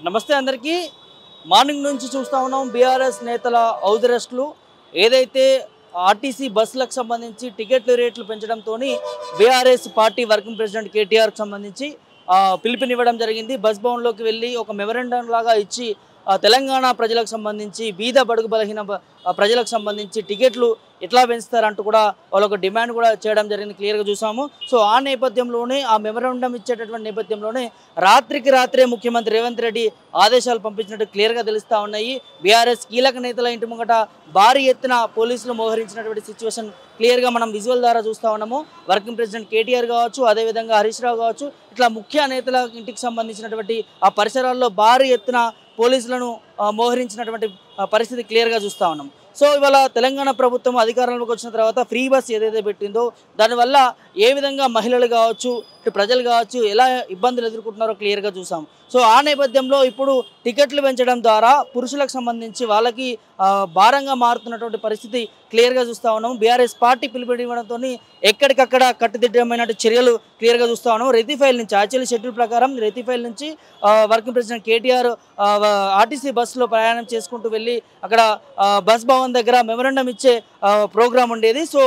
నమస్తే అందరికీ. మార్నింగ్ నుంచి చూస్తూ ఉన్నాం బీఆర్ఎస్ నేతల హౌస్ అరెస్టులు. ఏదైతే ఆర్టీసీ బస్సులకు సంబంధించి టికెట్ల రేట్లు పెంచడంతో బీఆర్ఎస్ పార్టీ వర్కింగ్ ప్రెసిడెంట్ కేటీఆర్కి సంబంధించి పిలుపునివ్వడం జరిగింది. బస్ భవన్లోకి వెళ్ళి ఒక మెమరాండం లాగా ఇచ్చి తెలంగాణ ప్రజలకు సంబంధించి బీద బడుగు బలహీన ప్రజలకు సంబంధించి టికెట్లు ఎట్లా పెంచుతారంటూ కూడా వాళ్ళొక డిమాండ్ కూడా చేయడం జరిగింది, క్లియర్గా చూసాము. సో ఆ నేపథ్యంలోనే ఆ మెమరాండం ఇచ్చేటటువంటి నేపథ్యంలోనే రాత్రికి రాత్రే ముఖ్యమంత్రి రేవంత్ రెడ్డి ఆదేశాలు పంపించినట్టు క్లియర్గా తెలుస్తూ ఉన్నాయి. బీఆర్ఎస్ కీలక నేతల ఇంటి ముంగట భారీ ఎత్తున పోలీసులు మోహరించినటువంటి సిచ్యువేషన్ క్లియర్గా మనం విజువల్ ద్వారా చూస్తూ ఉన్నాము. వర్కింగ్ ప్రెసిడెంట్ కేటీఆర్ కావచ్చు, అదేవిధంగా హరీష్ రావు కావచ్చు, ఇట్లా ముఖ్య నేతల ఇంటికి సంబంధించినటువంటి ఆ పరిసరాల్లో భారీ ఎత్తున పోలీసులను మోహరించినటువంటి పరిస్థితి క్లియర్గా చూస్తూ ఉన్నాం. సో ఇవాళ తెలంగాణ ప్రభుత్వం అధికారంలోకి వచ్చిన తర్వాత ఫ్రీ బస్ ఏదైతే పెట్టిందో దానివల్ల ఏ విధంగా మహిళలు కావచ్చు, ప్రజలు కావచ్చు ఎలా ఇబ్బందులు ఎదుర్కొంటున్నారో క్లియర్గా చూసాం. సో ఆ నేపథ్యంలో ఇప్పుడు టికెట్లు పెంచడం ద్వారా పురుషులకు సంబంధించి వాళ్ళకి భారంగా మారుతున్నటువంటి పరిస్థితి క్లియర్గా చూస్తూ ఉన్నాము. బీఆర్ఎస్ పార్టీ పిలుపునివ్వడంతో ఎక్కడికక్కడ కట్టుదిట్టమైన చర్యలు క్లియర్గా చూస్తూ ఉన్నాము. రెతిఫైల్ నుంచి యాక్చువల్లీ షెడ్యూల్ ప్రకారం రెతిఫైల్ నుంచి వర్కింగ్ ప్రెసిడెంట్ కేటీఆర్ ఆర్టీసీ బస్సులో ప్రయాణం చేసుకుంటూ వెళ్ళి అక్కడ బస్ భవన్ దగ్గర మెమరాండం ఇచ్చే ప్రోగ్రాం ఉండేది. సో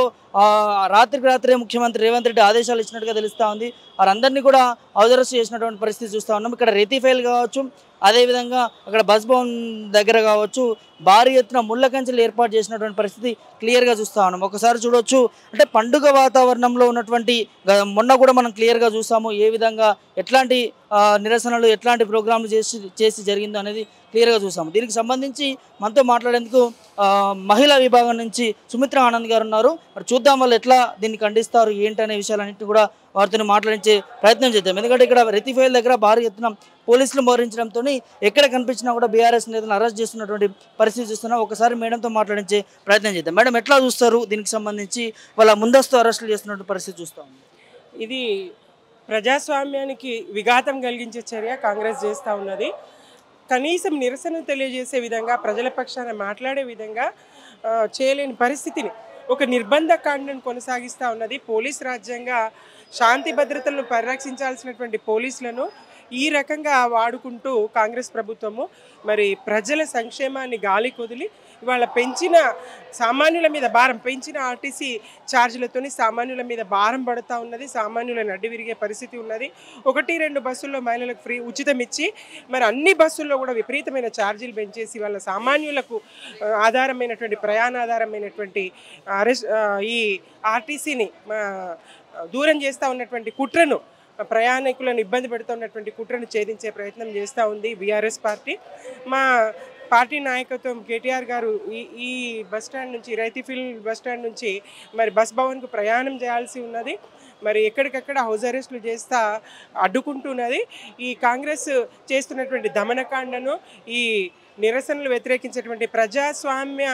రాత్రికి రాత్రే ముఖ్యమంత్రి రేవంత్ రెడ్డి ఆదేశాలు ఇచ్చినట్టుగా తెలుస్తూ ఉంది. వారందరినీ కూడా అరెస్ట్ చేసినటువంటి పరిస్థితి చూస్తూ ఉన్నాం. ఇక్కడ రెతిఫైల్ కావచ్చు, అదేవిధంగా అక్కడ బస్ భవన్ దగ్గర కావచ్చు భారీ ఎత్తున ముళ్ళ కంచెలు ఏర్పాటు చేసినటువంటి పరిస్థితి క్లియర్గా చూస్తూ ఉన్నాం. ఒకసారి చూడొచ్చు, అంటే పండుగ వాతావరణంలో ఉన్నటువంటి మొన్న కూడా మనం క్లియర్గా చూసాము ఏ విధంగా ఎట్లాంటి నిరసనలు ఎట్లాంటి ప్రోగ్రాంలు చేసి జరిగిందో అనేది క్లియర్గా చూసాము. దీనికి సంబంధించి మనతో మాట్లాడేందుకు మహిళా విభాగం నుంచి సుమిత్ర ఆనంద్ గారు ఉన్నారు. మరి చూద్దాం వాళ్ళు ఎట్లా దీన్ని ఖండిస్తారు ఏంటనే విషయాలన్నింటినీ కూడా వారితో మాట్లాడించే ప్రయత్నం చేద్దాం. ఎందుకంటే ఇక్కడ రెతిఫైల్ దగ్గర భారీ ఎత్తున పోలీసులు మోహరించడంతో ఎక్కడ కనిపించినా కూడా బీఆర్ఎస్ నేతలను అరెస్ట్ చేస్తున్నటువంటి పరిస్థితి చూస్తున్నాం. ఒకసారి మేడంతో మాట్లాడించే ప్రయత్నం చేద్దాం. మేడం ఎట్లా చూస్తారు దీనికి సంబంధించి వాళ్ళ ముందస్తు అరెస్టులు చేస్తున్న పరిస్థితి చూస్తాం? ఇది ప్రజాస్వామ్యానికి విఘాతం కలిగించే చర్య కాంగ్రెస్ చేస్తూ ఉన్నది. కనీసం నిరసన తెలియజేసే విధంగా ప్రజల పక్షాన మాట్లాడే విధంగా చేయలేని పరిస్థితిని ఒక నిర్బంధ కాండను కొనసాగిస్తూ ఉన్నది. పోలీస్ రాజ్యంగా శాంతి భద్రతలను పరిరక్షించాల్సినటువంటి పోలీసులను ఈ రకంగా వాడుకుంటూ కాంగ్రెస్ ప్రభుత్వము మరి ప్రజల సంక్షేమాన్ని గాలి కొదిలి ఇవాళ పెంచిన సామాన్యుల మీద భారం, పెంచిన ఆర్టీసీ ఛార్జీలతోని సామాన్యుల మీద భారం పడుతూ ఉన్నది. సామాన్యుల నడ్డి విరిగే పరిస్థితి ఉన్నది. 1-2 బస్సుల్లో మహిళలకు ఫ్రీ ఉచితం ఇచ్చి మరి అన్ని బస్సుల్లో కూడా విపరీతమైన ఛార్జీలు పెంచేసి వాళ్ళ సామాన్యులకు ఆధారమైనటువంటి ప్రయాణాధారమైనటువంటి ఈ ఆర్టీసీని దూరం చేస్తూ ఉన్నటువంటి కుట్రను, ప్రయాణికులను ఇబ్బంది పెడుతున్నటువంటి కుట్రను ఛేదించే ప్రయత్నం చేస్తూ ఉంది బీఆర్ఎస్ పార్టీ. మా పార్టీ నాయకత్వం కేటీఆర్ గారు ఈ బస్టాండ్ నుంచి రైతిఫిల్ బస్టాండ్ నుంచి మరి బస్ భవన్కు ప్రయాణం చేయాల్సి ఉన్నది. మరి ఎక్కడికక్కడ హౌస్ అరెస్టులు చేస్తా అడ్డుకుంటున్నది. ఈ కాంగ్రెస్ చేస్తున్నటువంటి దమనకాండను, ఈ నిరసనలు వ్యతిరేకించేటువంటి ప్రజాస్వామ్య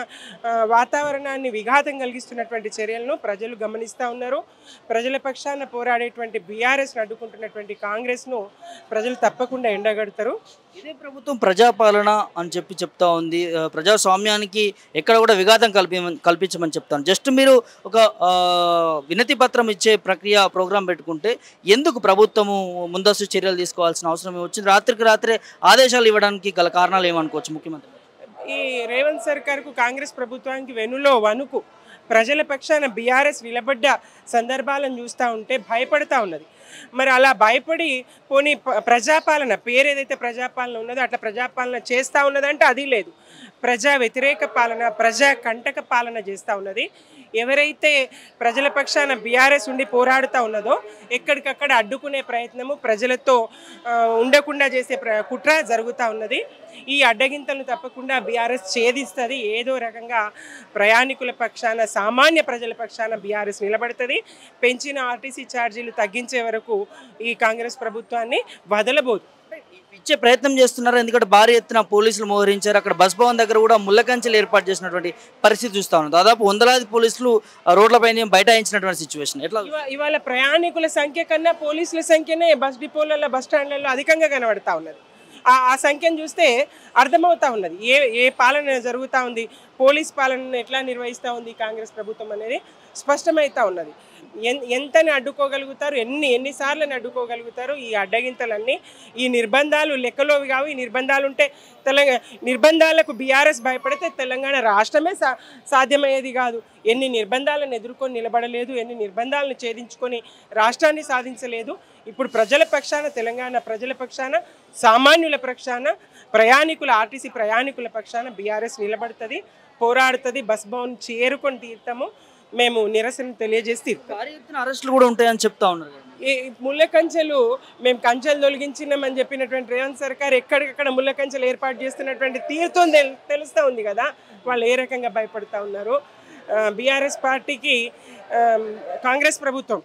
వాతావరణాన్ని విఘాతం కలిగిస్తున్నటువంటి చర్యలను ప్రజలు గమనిస్తూ ఉన్నారు. ప్రజల పక్షాన పోరాడేటువంటి బీఆర్ఎస్ను అడ్డుకుంటున్నటువంటి కాంగ్రెస్ను ప్రజలు తప్పకుండా ఎండగడతారు. ఇదే ప్రభుత్వం ప్రజాపాలన అని చెప్తా ఉంది. ప్రజాస్వామ్యానికి ఎక్కడ కూడా విఘాతం కల్పించమని చెప్తాను. జస్ట్ మీరు ఒక వినతి పత్రం ఇచ్చే ప్రక్రియ ప్రోగ్రాం పెట్టుకుంటే ఎందుకు ప్రభుత్వము ముందస్తు చర్యలు తీసుకోవాల్సిన అవసరం వచ్చింది? రాత్రికి రాత్రే ఆదేశాలు ఇవ్వడానికి గల కారణాలు ఏమనుకోవచ్చు ముఖ్యమంత్రి? ఈ రేవంత్ సర్కార్కు కాంగ్రెస్ ప్రభుత్వానికి వెనులో వణుకు. ప్రజల పక్షాన బీఆర్ఎస్ నిలబడ్డ సందర్భాలను చూస్తూ ఉంటే భయపడతా ఉన్నది. మరి అలా భయపడి పోనీ ప్రజాపాలన పేరు ఏదైతే ప్రజాపాలన ఉన్నదో అట్లా ప్రజాపాలన చేస్తూ ఉన్నదంటే అది లేదు. ప్రజా వ్యతిరేక పాలన, ప్రజా కంటక పాలన చేస్తూ ఉన్నది. ఎవరైతే ప్రజల పక్షాన బీఆర్ఎస్ ఉండి పోరాడుతూ ఉన్నదో ఎక్కడికక్కడ అడ్డుకునే ప్రయత్నము, ప్రజలతో ఉండకుండా చేసే కుట్ర జరుగుతూ ఉన్నది. ఈ అడ్డగింతలను తప్పకుండా బీఆర్ఎస్ ఛేదిస్తుంది. ఏదో రకంగా ప్రయాణికుల పక్షాన, సామాన్య ప్రజల పక్షాన బీఆర్ఎస్ నిలబడుతుంది. పెంచిన ఆర్టీసీ ఛార్జీలు తగ్గించే వరకు ఈ కాంగ్రెస్ ప్రభుత్వాన్ని వదలబోదు. ఇచ్చే ప్రయత్నం చేస్తున్నారు. ఎందుకంటే భారీ ఎత్తున పోలీసులు మోహరించారు. అక్కడ బస్ భవన్ దగ్గర కూడా ముళ్ళ కంచెలు ఏర్పాటు చేసినటువంటి పరిస్థితి చూస్తా ఉన్నాం. దాదాపు 100 పోలీసులు రోడ్లపైన బైఠాయించినటువంటి సిచ్యువేషన్. ఎట్లా ఇవాళ ప్రయాణికుల సంఖ్య కన్నా పోలీసుల సంఖ్యనే బస్ డిపోలలో, బస్ స్టాండ్లలో అధికంగా కనబడతా ఉన్నది. ఆ సంఖ్యను చూస్తే అర్థమవుతా ఉన్నది ఏ పాలన జరుగుతూ ఉంది, పోలీస్ పాలనను ఎట్లా నిర్వహిస్తూ ఉంది కాంగ్రెస్ ప్రభుత్వం అనేది స్పష్టమవుతూ ఉన్నది. ఎంతని అడ్డుకోగలుగుతారు, ఎన్నిసార్లని అడ్డుకోగలుగుతారు? ఈ అడ్డగింతలన్నీ, ఈ నిర్బంధాలు లెక్కలోవి కావు. ఈ నిర్బంధాలు ఉంటే నిర్బంధాలకు బీఆర్ఎస్ భయపడితే తెలంగాణ రాష్ట్రమే సాధ్యమయ్యేది కాదు. ఎన్ని నిర్బంధాలను ఎదుర్కొని నిలబడలేదు, ఎన్ని నిర్బంధాలను ఛేదించుకొని రాష్ట్రాన్ని సాధించలేదు. ఇప్పుడు ప్రజల పక్షాన, తెలంగాణ ప్రజల పక్షాన, సామాన్యుల పక్షాన, ప్రయాణికుల ఆర్టీసీ ప్రయాణికుల పక్షాన బీఆర్ఎస్ నిలబడుతుంది, పోరాడుతుంది. బస్ భవన్ చేరుకొని తీర్థము మేము నిరసన తెలియజేసి తీర్థం. అరెస్టులు కూడా ఉంటాయని చెప్తా ఉన్నారు. ఈ ముళ్ళ కంచెలు మేము కంచెలు తొలగించినామని చెప్పినటువంటి రేవంత్ సర్కార్ ఎక్కడికక్కడ ముళ్ళ కంచెలు ఏర్పాటు చేస్తున్నటువంటి తీరుతో తెలుస్తూ ఉంది కదా వాళ్ళు ఏ రకంగా భయపడుతూ ఉన్నారు. బీఆర్ఎస్ పార్టీకి కాంగ్రెస్ ప్రభుత్వం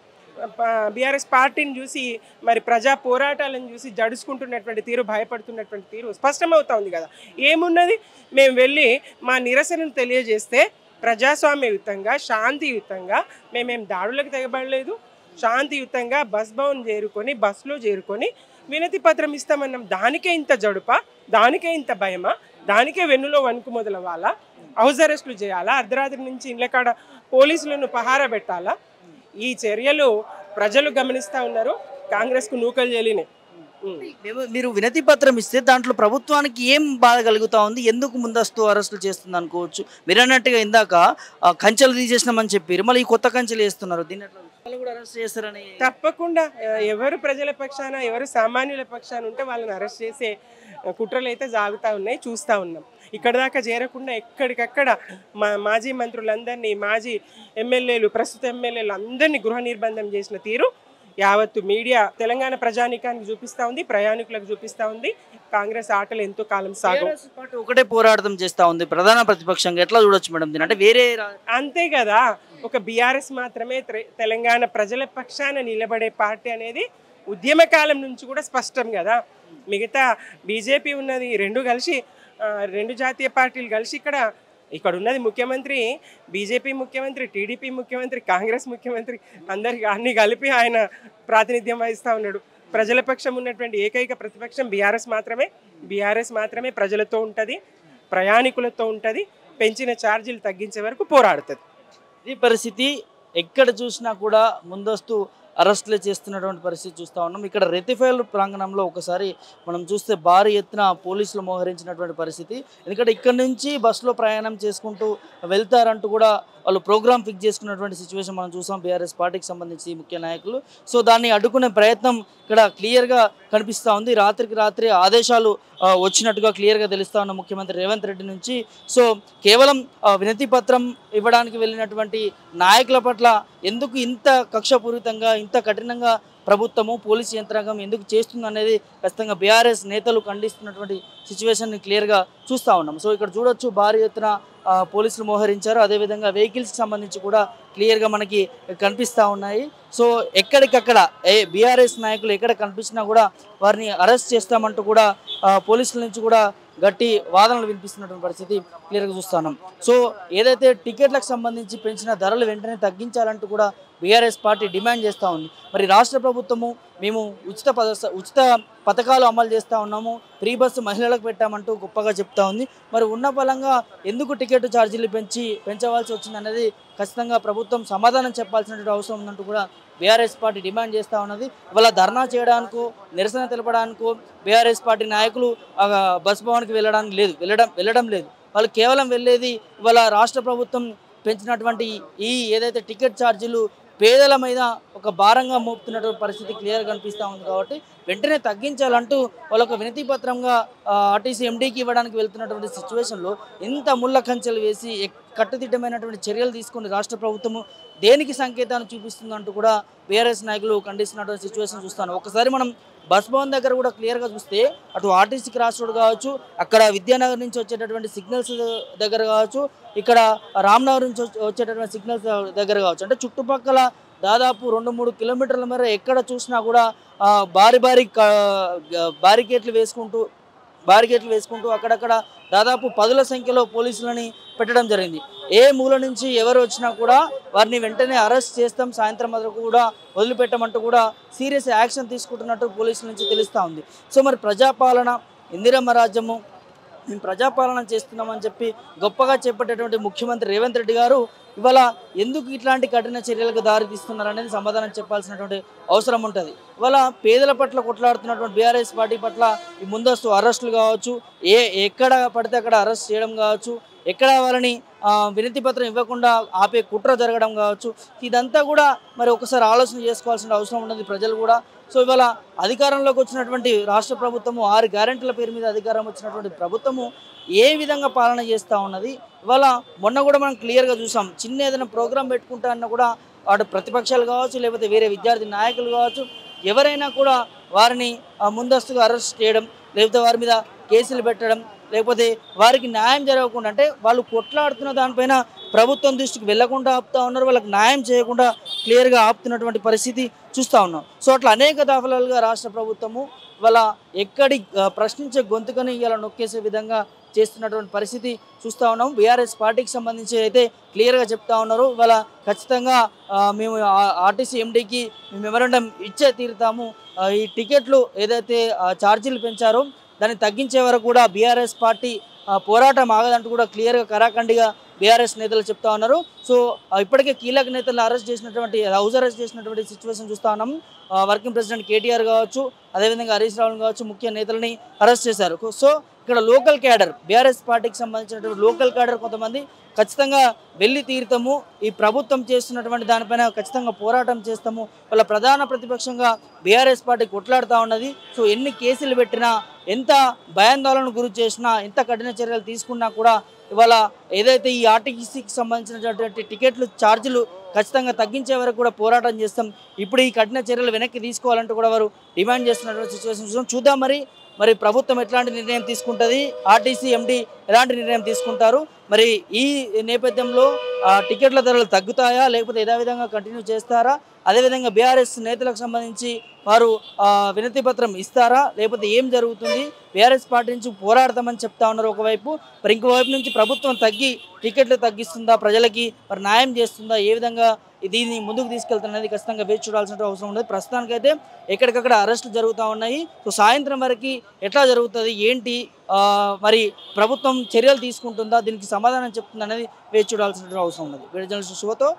బీఆర్ఎస్ పార్టీని చూసి, మరి ప్రజా పోరాటాలను చూసి జడుచుకుంటున్నటువంటి తీరు, భయపడుతున్నటువంటి తీరు స్పష్టమవుతా ఉంది కదా. ఏమున్నది, మేము వెళ్ళి మా నిరసనను తెలియజేస్తే ప్రజాస్వామ్యయుతంగా, శాంతియుతంగా, మేమేం దాడులకు తెగబడలేదు, శాంతియుతంగా బస్ భవన్ చేరుకొని, బస్సులో చేరుకొని వినతి పత్రం ఇస్తామన్నాం. దానికే ఇంత జడుపా, దానికే ఇంత భయమా, దానికే వెన్నులో వణుకు మొదలవ్వాలా, హౌస్ అరెస్టులు చేయాలా, అర్ధరాత్రి నుంచి ఇళ్ళ కాడ పోలీసులను పహారా పెట్టాలా? ఈ చర్యలు ప్రజలు గమనిస్తూ ఉన్నారు. కాంగ్రెస్కు నూకలు చెల్లినాయి. మీరు వినతి పత్రం ఇస్తే దాంట్లో ప్రభుత్వానికి ఏం బాధ కలుగుతా ఉంది, ఎందుకు ముందస్తు అరెస్టులు చేస్తుంది అనుకోవచ్చు. మీరు అన్నట్టుగా ఇందాక కంచెలు తీసేసినామని చెప్పారు, మళ్ళీ ఈ కొత్త కంచెలు వేస్తున్నారు. దీన్ని కూడా అరెస్ట్ చేస్తారని తప్పకుండా ఎవరు ప్రజల పక్షాన, ఎవరు సామాన్యుల పక్షాన ఉంటే వాళ్ళని అరెస్ట్ చేసే కుట్రలు అయితే సాగుతూ ఉన్నాయి, చూస్తూ ఉన్నాం. ఇక్కడ దాకా చేరకుండా ఎక్కడికక్కడ మాజీ మంత్రులందరినీ, మాజీ ఎమ్మెల్యేలు, ప్రస్తుత ఎమ్మెల్యేలు అందరినీ గృహ నిర్బంధం చేసిన తీరు యావత్తు మీడియా తెలంగాణ ప్రజానీకానికి చూపిస్తూ ఉంది, ప్రయాణికులకు చూపిస్తూ ఉంది. కాంగ్రెస్ ఆటలు ఎంతో కాలం సాగు. ఒకటే పోరాటం చేస్తూ ఉంది ప్రధాన ప్రతిపక్షంగా, ఎట్లా చూడొచ్చు మేడం దీని? అంటే వేరే అంతే కదా, ఒక బీఆర్ఎస్ మాత్రమే తెలంగాణ ప్రజల పక్షాన నిలబడే పార్టీ అనేది ఉద్యమకాలం నుంచి కూడా స్పష్టం కదా. మిగతా బీజేపీ ఉన్నది, రెండు జాతీయ పార్టీలు కలిసి ఇక్కడ ఉన్నది ముఖ్యమంత్రి, బీజేపీ ముఖ్యమంత్రి, టీడీపీ ముఖ్యమంత్రి, కాంగ్రెస్ ముఖ్యమంత్రి, అన్ని కలిపి ఆయన ప్రాతినిధ్యం వహిస్తూ ఉన్నాడు. ప్రజల పక్షం ఉన్నటువంటి ఏకైక ప్రతిపక్షం బీఆర్ఎస్ మాత్రమే ప్రజలతో ఉంటుంది, ప్రయాణికులతో ఉంటుంది, పెంచిన ఛార్జీలు తగ్గించే వరకు పోరాడుతుంది. ఈ పరిస్థితి ఎక్కడ చూసినా కూడా ముందస్తు అరెస్టులు చేస్తున్నటువంటి పరిస్థితి చూస్తూ ఉన్నాం. ఇక్కడ రెతిఫైల్ ప్రాంగణంలో ఒకసారి మనం చూస్తే భారీ ఎత్తున పోలీసులు మోహరించినటువంటి పరిస్థితి. ఎందుకంటే ఇక్కడ నుంచి బస్సులో ప్రయాణం చేసుకుంటూ వెళ్తారంటూ కూడా వాళ్ళు ప్రోగ్రామ్ ఫిక్స్ చేసుకున్నటువంటి సిచ్యువేషన్ మనం చూసాం బీఆర్ఎస్ పార్టీకి సంబంధించి ముఖ్య నాయకులు. సో దాన్ని అడ్డుకునే ప్రయత్నం ఇక్కడ క్లియర్గా కనిపిస్తూ ఉంది. రాత్రికి రాత్రి ఆదేశాలు వచ్చినట్టుగా క్లియర్గా తెలుస్తూ ఉన్న ముఖ్యమంత్రి రేవంత్ రెడ్డి నుంచి. సో కేవలం వినతి పత్రం ఇవ్వడానికి వెళ్ళినటువంటి నాయకుల పట్ల ఎందుకు ఇంత కక్షపూరితంగా, ఇంత కఠినంగా ప్రభుత్వము, పోలీసు యంత్రాంగం ఎందుకు చేస్తుంది అనేది ఖచ్చితంగా బీఆర్ఎస్ నేతలు ఖండిస్తున్నటువంటి సిచ్యువేషన్ని క్లియర్గా చూస్తూ ఉన్నాం. సో ఇక్కడ చూడొచ్చు భారీ ఎత్తున పోలీసులు మోహరించారు. అదేవిధంగా వెహికల్స్కి సంబంధించి కూడా క్లియర్గా మనకి కనిపిస్తూ ఉన్నాయి. సో ఎక్కడికక్కడ బీఆర్ఎస్ నాయకులు ఎక్కడ కనిపించినా కూడా వారిని అరెస్ట్ చేస్తామంటూ కూడా పోలీసుల నుంచి కూడా గట్టి వాదనలు వినిపిస్తున్నటువంటి పరిస్థితి క్లియర్గా చూస్తున్నాం. సో ఏదైతే టికెట్లకు సంబంధించి పెంచిన ధరలు వెంటనే తగ్గించాలంటూ కూడా బీఆర్ఎస్ పార్టీ డిమాండ్ చేస్తూ ఉంది. మరి రాష్ట్ర ప్రభుత్వము మేము ఉచిత పథకాలు అమలు చేస్తూ ఉన్నాము, ఫ్రీ బస్సు మహిళలకు పెట్టామంటూ గొప్పగా చెప్తా ఉంది. మరి ఉన్న బలంగా ఎందుకు టికెట్ ఛార్జీలు పెంచవలసి వచ్చింది అనేది ఖచ్చితంగా ప్రభుత్వం సమాధానం చెప్పాల్సినటువంటి అవసరం ఉందంటూ కూడా బీఆర్ఎస్ పార్టీ డిమాండ్ చేస్తూ ఉన్నది. ఇవాళ ధర్నా చేయడానికో, నిరసన తెలపడానికో బీఆర్ఎస్ పార్టీ నాయకులు బస్ భవన్కి వెళ్ళడం లేదు. వాళ్ళు కేవలం వెళ్ళేది ఇవాళ రాష్ట్ర ప్రభుత్వం పెంచినటువంటి ఈ ఏదైతే టికెట్ ఛార్జీలు పేదల మీద ఒక భారంగా మోపుతున్నటువంటి పరిస్థితి క్లియర్గా కనిపిస్తూ ఉంది. కాబట్టి వెంటనే తగ్గించాలంటూ వాళ్ళొక వినతి పత్రంగా ఆర్టీసీ ఎండీకి ఇవ్వడానికి వెళ్తున్నటువంటి సిచ్యువేషన్లో ఇంత ముళ్ళ కంచెలు వేసి కట్టుదిట్టమైనటువంటి చర్యలు తీసుకుని రాష్ట్ర ప్రభుత్వము దేనికి సంకేతాన్ని చూపిస్తుందంటూ కూడా బీఆర్ఎస్ నాయకులు ఖండిస్తున్నటువంటి సిచ్యువేషన్ చూస్తాను. ఒకసారి మనం బస్ భవన్ దగ్గర కూడా క్లియర్గా చూస్తే అటు ఆర్టీసీ క్రాస్ రోడ్ కావచ్చు, అక్కడ విద్యానగర్ నుంచి వచ్చేటటువంటి సిగ్నల్స్ దగ్గర కావచ్చు, ఇక్కడ రామ్నగర్ నుంచి వచ్చేటటువంటి సిగ్నల్స్ దగ్గర కావచ్చు, అంటే చుట్టుపక్కల దాదాపు 2-3 కిలోమీటర్ల మేర ఎక్కడ చూసినా కూడా భారీ బ్యారికేట్లు వేసుకుంటూ అక్కడక్కడ దాదాపు 10ల సంఖ్యలో పోలీసులని పెట్టడం జరిగింది. ఏ మూల నుంచి ఎవరు వచ్చినా కూడా వారిని వెంటనే అరెస్ట్ చేస్తాం, సాయంత్రం వరకు కూడా వదిలిపెట్టమంటూ కూడా సీరియస్ యాక్షన్ తీసుకుంటున్నట్టు పోలీసుల నుంచి తెలుస్తూ ఉంది. సో మరి ప్రజాపాలన ఇందిరమ్మ రాజ్యము మేము ప్రజాపాలన చేస్తున్నామని చెప్పి గొప్పగా చేపట్టేటువంటి ముఖ్యమంత్రి రేవంత్ రెడ్డి గారు ఇవాళ ఎందుకు ఇట్లాంటి కఠిన చర్యలకు దారి తీస్తున్నారు అనేది సమాధానం చెప్పాల్సినటువంటి అవసరం ఉంటుంది. ఇవాళ పేదల పట్ల కొట్లాడుతున్నటువంటి బీఆర్ఎస్ పార్టీ పట్ల ఈ ముందస్తు అరెస్టులు కావచ్చు, ఎక్కడ పడితే అక్కడ అరెస్ట్ చేయడం కావచ్చు, ఎక్కడ వాళ్ళని వినతి పత్రం ఇవ్వకుండా ఆపే కుట్ర జరగడం కావచ్చు, ఇదంతా కూడా మరి ఒకసారి ఆలోచన చేసుకోవాల్సిన అవసరం ఉన్నది ప్రజలు కూడా. సో ఇవాళ అధికారంలోకి వచ్చినటువంటి రాష్ట్ర ప్రభుత్వము 6 గ్యారెంటీల పేరు మీద అధికారం వచ్చినటువంటి ప్రభుత్వము ఏ విధంగా పాలన చేస్తూ ఉన్నది. ఇవాళ మొన్న కూడా మనం క్లియర్గా చూసాం, చిన్న ఏదైనా ప్రోగ్రాం పెట్టుకుంటా అన్న కూడా వాడు ప్రతిపక్షాలు కావచ్చు, లేకపోతే వేరే విద్యార్థి నాయకులు కావచ్చు, ఎవరైనా కూడా వారిని ముందస్తుగా అరెస్ట్ చేయడం, లేకపోతే వారి మీద కేసులు పెట్టడం, లేకపోతే వారికి న్యాయం జరగకుండా, అంటే వాళ్ళు కొట్లాడుతున్న దానిపైన ప్రభుత్వం దృష్టికి వెళ్లకుండా ఆపుతా ఉన్నారు, వాళ్ళకి న్యాయం చేయకుండా క్లియర్గా ఆపుతున్నటువంటి పరిస్థితి చూస్తూ ఉన్నాం. సో అట్లా అనేక దఫాలుగా రాష్ట్ర ప్రభుత్వము వాళ్ళ ఎక్కడి ప్రశ్నించే గొంతుకని ఇలా నొక్కేసే విధంగా చేస్తున్నటువంటి పరిస్థితి చూస్తూ ఉన్నాం. బీఆర్ఎస్ పార్టీకి సంబంధించి అయితే క్లియర్గా చెప్తా ఉన్నారు, ఇవాళ ఖచ్చితంగా మేము ఆర్టీసీ ఎండీకి మెమరాండం ఇచ్చే తీరుతాము, ఈ టికెట్లు ఏదైతే ఛార్జీలు పెంచారో దాన్ని తగ్గించే వరకు కూడా బీఆర్ఎస్ పార్టీ పోరాటం ఆగదంటూ కూడా క్లియర్గా కరాఖండిగా బీఆర్ఎస్ నేతలు చెప్తా ఉన్నారు. సో ఇప్పటికే కీలక నేతలు అరెస్ట్ చేసినటువంటి హౌస్ అరెస్ట్ చేసినటువంటి సిచ్యువేషన్ చూస్తూ ఉన్నాం. వర్కింగ్ ప్రెసిడెంట్ కేటీఆర్ కావచ్చు, అదేవిధంగా హరీష్ రావు కావచ్చు, ముఖ్య నేతలని అరెస్ట్ చేశారు. సో ఇక్కడ లోకల్ క్యాడర్, బీఆర్ఎస్ పార్టీకి సంబంధించినటువంటి లోకల్ క్యాడర్ కొంతమంది ఖచ్చితంగా వెళ్ళి తీరుతాము, ఈ ప్రభుత్వం చేస్తున్నటువంటి దానిపైన ఖచ్చితంగా పోరాటం చేస్తాము, వాళ్ళ ప్రధాన ప్రతిపక్షంగా బీఆర్ఎస్ పార్టీ కొట్లాడుతూ ఉన్నది. సో ఎన్ని కేసులు పెట్టినా, ఎంత భయాందోళనకు గురి చేసినా, ఎంత కఠిన చర్యలు తీసుకున్నా కూడా ఇవాళ ఏదైతే ఈ ఆర్టీసీకి సంబంధించినటువంటి టికెట్లు ఛార్జీలు ఖచ్చితంగా తగ్గించే వరకు కూడా పోరాటం చేస్తాం, ఇప్పుడు ఈ కఠిన చర్యలు వెనక్కి తీసుకోవాలంటూ కూడా వారు డిమాండ్ చేస్తున్నటువంటి సిచ్యువేషన్ చూద్దాం. మరి ప్రభుత్వం ఎట్లాంటి నిర్ణయం తీసుకుంటుంది, ఆర్టీసీ ఎండీ ఎలాంటి నిర్ణయం తీసుకుంటారు, మరి ఈ నేపథ్యంలో టికెట్ల ధరలు తగ్గుతాయా, లేకపోతే యథావిధంగా కంటిన్యూ చేస్తారా, అదేవిధంగా బీఆర్ఎస్ నేతలకు సంబంధించి వారు వినతి పత్రం ఇస్తారా, లేకపోతే ఏం జరుగుతుంది, బీఆర్ఎస్ పార్టీ నుంచి పోరాడతామని చెప్తా ఉన్నారు ఒకవైపు, మరి ఇంకోవైపు నుంచి ప్రభుత్వం టికెట్లు తగ్గిస్తుందా, ప్రజలకి మరి న్యాయం చేస్తుందా, ఏ విధంగా దీన్ని ముందుకు తీసుకెళ్తున్నది ఖచ్చితంగా వేచి చూడాల్సిన అవసరం ఉంది. ప్రస్తుతానికైతే ఎక్కడికక్కడ అరెస్టులు జరుగుతూ ఉన్నాయి. సో సాయంత్రం వరకు ఎట్లా జరుగుతుంది, ఏంటి, మరి ప్రభుత్వం చర్యలు తీసుకుంటుందా, దీనికి సమాధానం చెప్తుందా అనేది వేచి చూడాల్సిన అవసరం ఉన్నది. వీడియో జర్నలిస్ట్ శివతో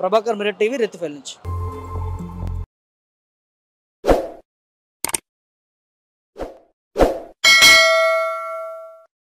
ప్రభాకర్, మిరర్ టీవీ, రెత్తిఫెల్ నుంచి.